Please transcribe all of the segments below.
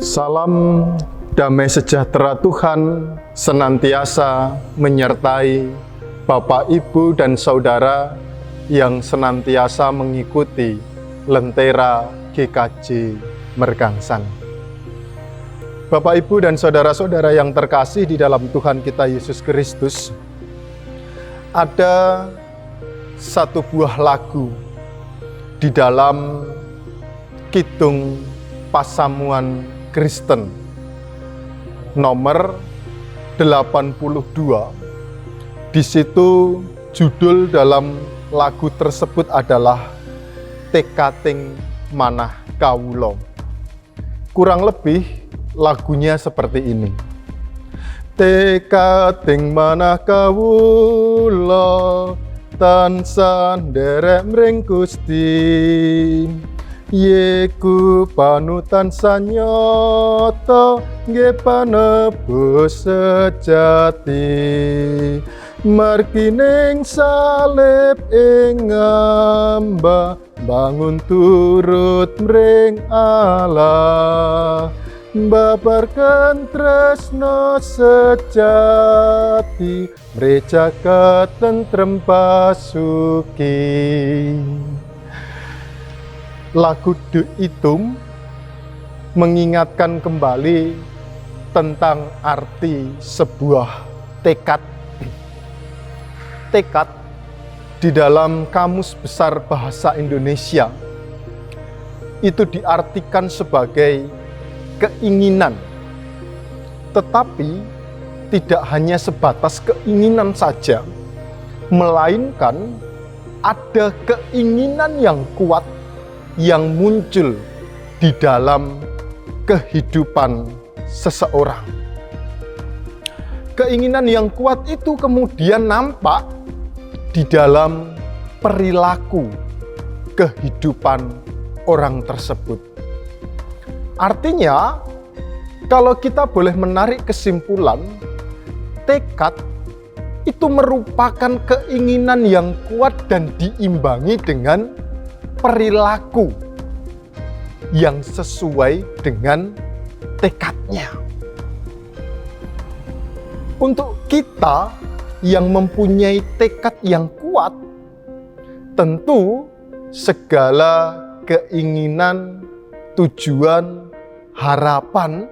Salam damai sejahtera Tuhan senantiasa menyertai Bapak, Ibu, dan Saudara yang senantiasa mengikuti Lentera GKJ Mergangsan. Bapak, Ibu, dan Saudara-saudara yang terkasih di dalam Tuhan kita Yesus Kristus, ada satu buah lagu di dalam Kidung Pasamuan Kristen nomor 82. Di situ judul dalam lagu tersebut adalah Tekating Manah Kawulo. Kurang lebih lagunya seperti ini. Tekating manah kawulo tansah nderek mring Gusti. Yeku panutan sanyata nggih panebus sejati. Margining salib ing ngamba bangun turut mring Allah. Babarkan tresno sejati mrejagat tentrem pasuki. Lagu De Itum mengingatkan kembali tentang arti sebuah tekad. Tekad di dalam Kamus Besar Bahasa Indonesia itu diartikan sebagai keinginan, tetapi tidak hanya sebatas keinginan saja, melainkan ada keinginan yang kuat yang muncul di dalam kehidupan seseorang. Keinginan yang kuat itu kemudian nampak di dalam perilaku kehidupan orang tersebut. Artinya, kalau kita boleh menarik kesimpulan, tekad itu merupakan keinginan yang kuat dan diimbangi dengan perilaku yang sesuai dengan tekadnya. Untuk kita yang mempunyai tekad yang kuat, tentu segala keinginan, tujuan, harapan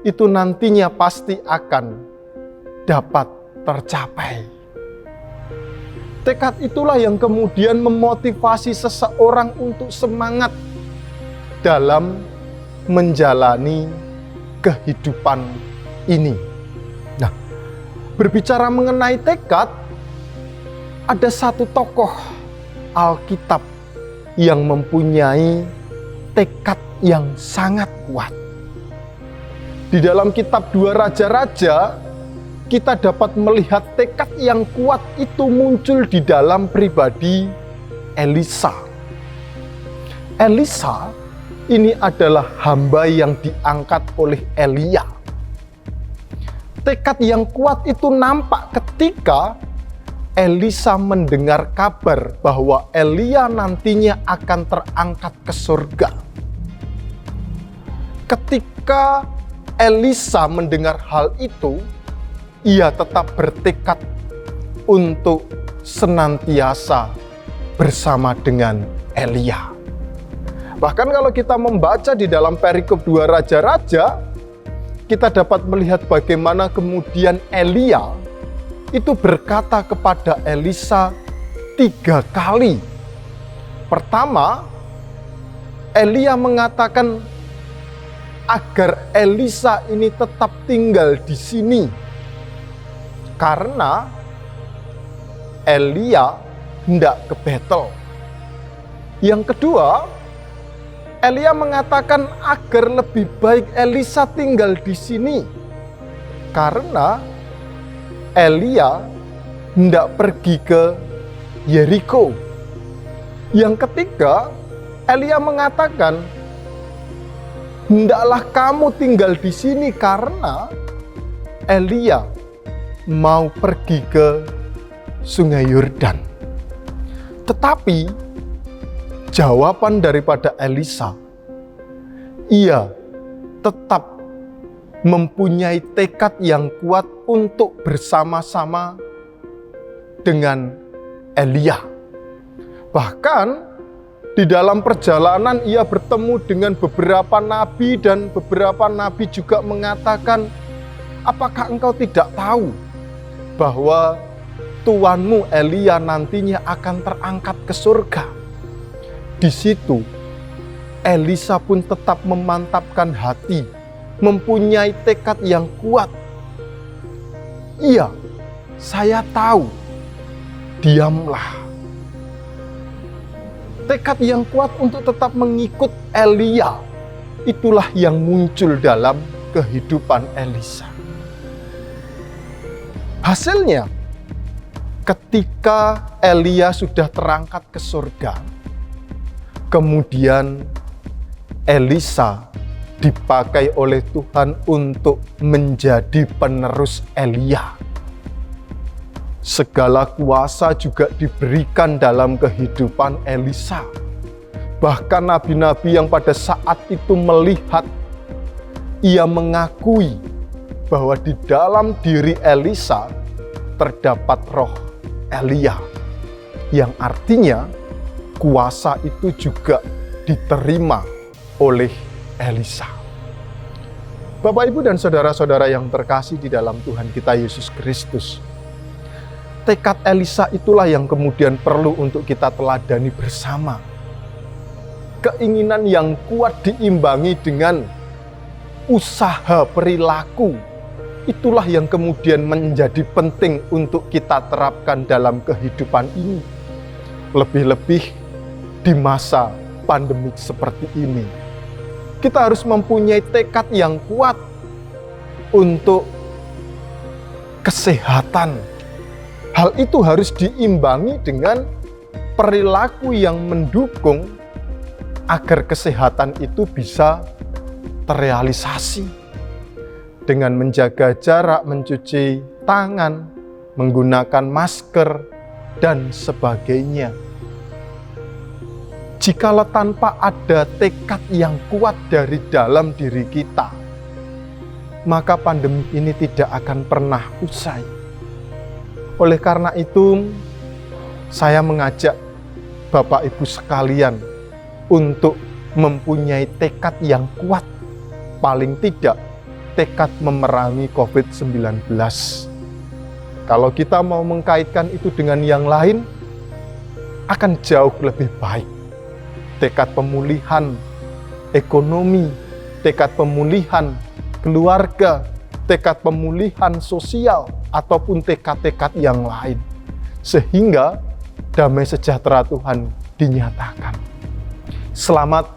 itu nantinya pasti akan dapat tercapai. Tekad itulah yang kemudian memotivasi seseorang untuk semangat dalam menjalani kehidupan ini. Nah, berbicara mengenai tekad, ada satu tokoh Alkitab yang mempunyai tekad yang sangat kuat. Di dalam kitab 2 Raja-Raja, kita dapat melihat tekad yang kuat itu muncul di dalam pribadi Elisa. Elisa ini adalah hamba yang diangkat oleh Elia. Tekad yang kuat itu nampak ketika Elisa mendengar kabar bahwa Elia nantinya akan terangkat ke surga. Ketika Elisa mendengar hal itu, ia tetap bertekad untuk senantiasa bersama dengan Elia. Bahkan kalau kita membaca di dalam perikop 2 Raja-Raja, kita dapat melihat bagaimana kemudian Elia itu berkata kepada Elisa 3 kali. Pertama, Elia mengatakan agar Elisa ini tetap tinggal di sini, karena Elia hendak ke Betel. Yang kedua, Elia mengatakan agar lebih baik Elisa tinggal di sini, karena Elia hendak pergi ke Yeriko. Yang ketiga, Elia mengatakan, hendaklah kamu tinggal di sini karena Elia mau pergi ke Sungai Yordan. Tetapi jawaban daripada Elisa, ia tetap mempunyai tekad yang kuat untuk bersama-sama dengan Elia. Bahkan di dalam perjalanan ia bertemu dengan beberapa nabi, dan beberapa nabi juga mengatakan, apakah engkau tidak tahu bahwa tuanmu Elia nantinya akan terangkat ke surga? Di situ Elisa pun tetap memantapkan hati, mempunyai tekad yang kuat. Iya, saya tahu, diamlah. Tekad yang kuat untuk tetap mengikut Elia, itulah yang muncul dalam kehidupan Elisa. Hasilnya, ketika Elia sudah terangkat ke surga, kemudian Elisa dipakai oleh Tuhan untuk menjadi penerus Elia. Segala kuasa juga diberikan dalam kehidupan Elisa. Bahkan nabi-nabi yang pada saat itu melihat, ia mengakui bahwa di dalam diri Elisa terdapat roh Elia, yang artinya kuasa itu juga diterima oleh Elisa. Bapak, Ibu, dan saudara-saudara yang terkasih di dalam Tuhan kita Yesus Kristus, tekad Elisa itulah yang kemudian perlu untuk kita teladani bersama. Keinginan yang kuat diimbangi dengan usaha perilaku, itulah yang kemudian menjadi penting untuk kita terapkan dalam kehidupan ini. Lebih-lebih di masa pandemik seperti ini, kita harus mempunyai tekad yang kuat untuk kesehatan. Hal itu harus diimbangi dengan perilaku yang mendukung agar kesehatan itu bisa terrealisasi. Dengan menjaga jarak, mencuci tangan, menggunakan masker, dan sebagainya. Jikalau tanpa ada tekad yang kuat dari dalam diri kita, maka pandemi ini tidak akan pernah usai. Oleh karena itu, saya mengajak Bapak Ibu sekalian untuk mempunyai tekad yang kuat, paling tidak tekad memerangi COVID-19. Kalau kita mau mengkaitkan itu dengan yang lain, akan jauh lebih baik. Tekad pemulihan ekonomi, tekad pemulihan keluarga, tekad pemulihan sosial, ataupun tekad-tekad yang lain. Sehingga damai sejahtera Tuhan dinyatakan. Selamat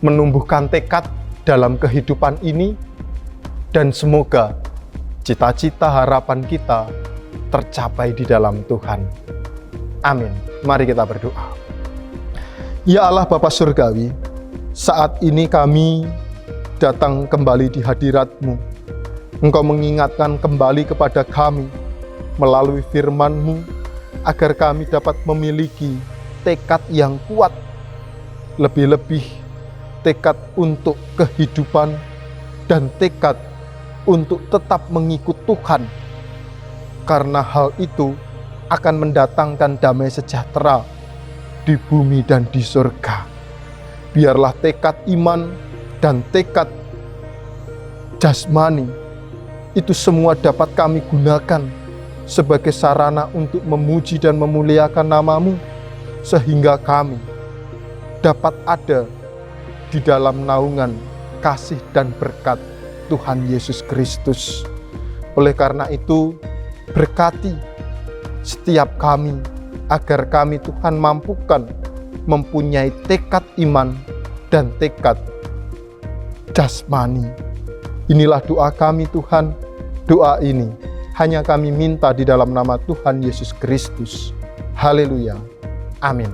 menumbuhkan tekad dalam kehidupan ini, dan semoga cita-cita harapan kita tercapai di dalam Tuhan. Amin. Mari kita berdoa. Ya Allah Bapa Surgawi, saat ini kami datang kembali di hadirat-Mu. Engkau mengingatkan kembali kepada kami melalui firman-Mu, agar kami dapat memiliki tekad yang kuat, lebih-lebih tekad untuk kehidupan dan tekad untuk tetap mengikut Tuhan. Karena hal itu akan mendatangkan damai sejahtera di bumi dan di surga. Biarlah tekad iman dan tekad jasmani itu semua dapat kami gunakan sebagai sarana untuk memuji dan memuliakan nama-Mu, sehingga kami dapat ada di dalam naungan kasih dan berkat Tuhan Yesus Kristus. Oleh karena itu, berkati setiap kami, agar kami Tuhan mampukan mempunyai tekad iman dan tekad jasmani. Inilah doa kami Tuhan. Doa ini hanya kami minta di dalam nama Tuhan Yesus Kristus. Haleluya. Amin.